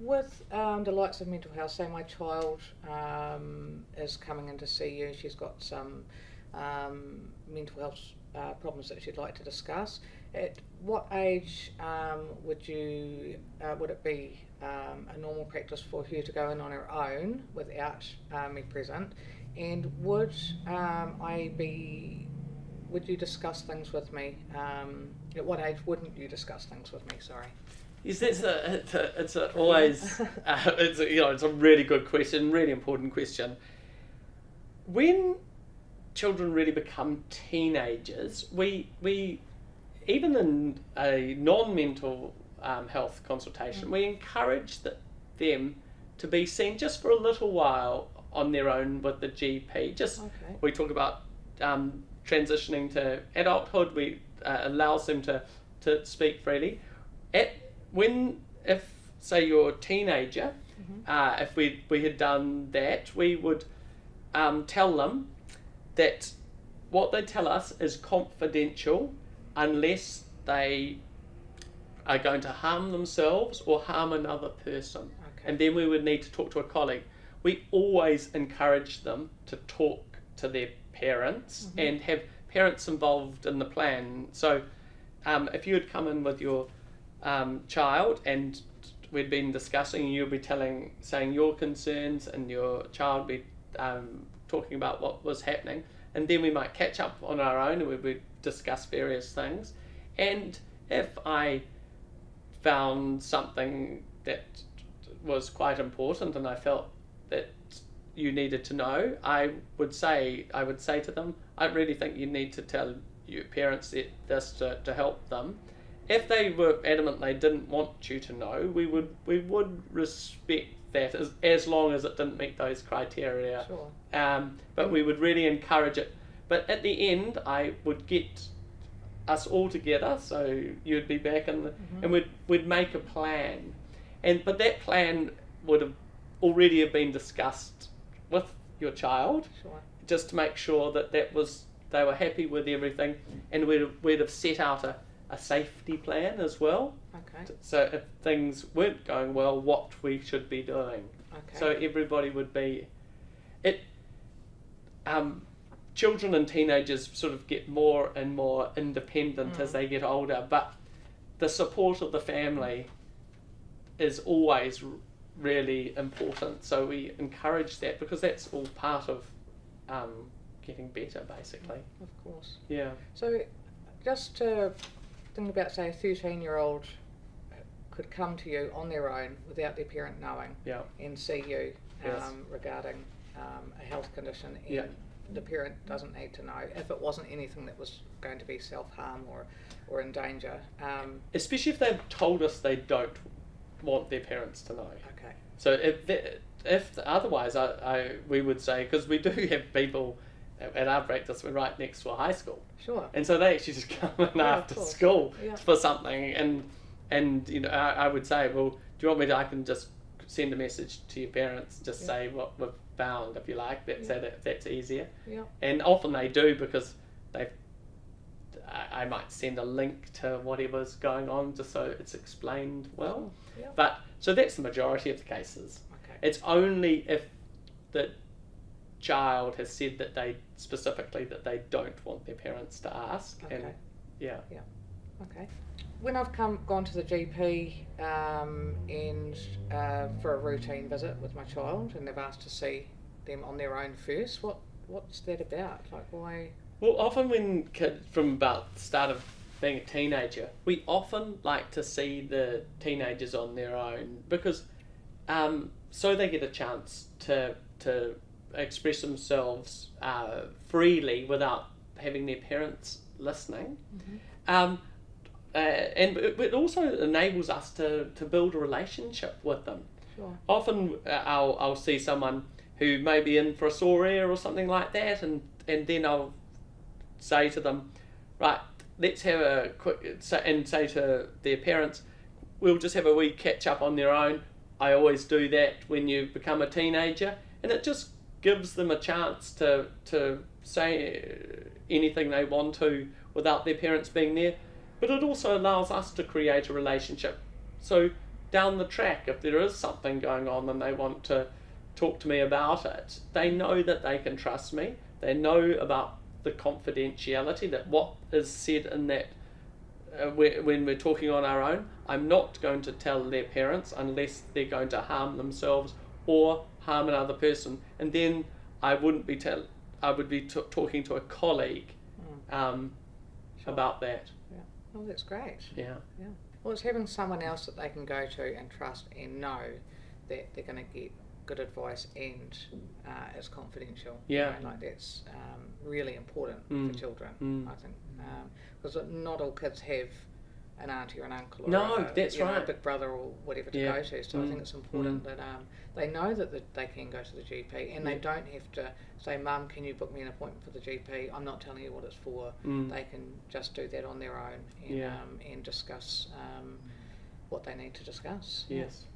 With the likes of mental health, say my child is coming in to see you, she's got some mental health problems that she'd like to discuss. At what age would it be a normal practice for her to go in on her own without me present? And would you discuss things with me? At what age wouldn't you discuss things with me? Sorry. Yes, it's a really good question, really important question. When children really become teenagers, we even in a non-mental health consultation, we encourage them to be seen just for a little while on their own with the GP. We talk about transitioning to adulthood. We allows them to speak freely. If say you're a teenager, if we had done that, we would tell them that what they tell us is confidential unless they are going to harm themselves or harm another person. And then we would need to talk to a colleague. We always encourage them to talk to their parents and have parents involved in the plan. So if you had come in with your child and we'd been discussing, you'd be saying your concerns, and your child be talking about what was happening, and then we might catch up on our own and we would discuss various things. And if I found something that was quite important and I felt that you needed to know, I would say to them, I really think you need to tell your parents this to help them. If they were adamant they didn't want you to know, we would respect that as long as it didn't meet those criteria. Sure. But we would really encourage it. But at the end, I would get us all together, so you'd be back and we'd make a plan. But that plan would have already been discussed with your child, just to make sure that they were happy with everything, and we'd have set out a safety plan as well. So if things weren't going well, what we should be doing. So everybody would be. Children and teenagers sort of get more and more independent as they get older, but the support of the family is always really important. So we encourage that because that's all part of getting better, basically. Of course. Yeah. So just to think about, say, a 13-year-old could come to you on their own without their parent knowing and see you regarding a health condition, and the parent doesn't need to know if it wasn't anything that was going to be self-harm or in danger. Especially if they've told us they don't want their parents to know. So if otherwise, we would say, because we do have people at our practice, we're right next to a high school. And so they actually just come in after school for something, and I would say, well, do you want me to? I can just send a message to your parents, just say what we've found, if you like. That's easier. And often they do, because I might send a link to whatever's going on, just so it's explained well. But so that's the majority of the cases. It's only if the child has said that they don't want their parents to ask. When I've gone to the GP and for a routine visit with my child, and they've asked to see them on their own first, what's that about? Like, why? Well, often when kids, from about the start of being a teenager, we often like to see the teenagers on their own, because so they get a chance to express themselves freely without having their parents listening. And it also enables us to build a relationship with them. Often I'll see someone who may be in for a sore ear or something like that, and then I'll say to them, right, let's have a quick, and say to their parents, we'll just have a wee catch up on their own. I always do that when you become a teenager, and it just gives them a chance to say anything they want to without their parents being there. But it also allows us to create a relationship. So down the track, if there is something going on and they want to talk to me about it, they know that they can trust me. They know about the confidentiality, that what is said in that when we're talking on our own, I'm not going to tell their parents unless they're going to harm themselves or harm another person, and then I wouldn't be I would be talking to a colleague about that. Yeah. Oh, that's great. Yeah. Yeah. Well, it's having someone else that they can go to and trust and know that they're going to get good advice and it's confidential. Yeah. You know, like that's really important for children, I think, because not all kids have an auntie or an uncle or a big brother or whatever to go to. So I think it's important that they know that they can go to the GP and they don't have to say, Mum, can you book me an appointment for the GP? I'm not telling you what it's for. They can just do that on their own and discuss what they need to discuss. Yes.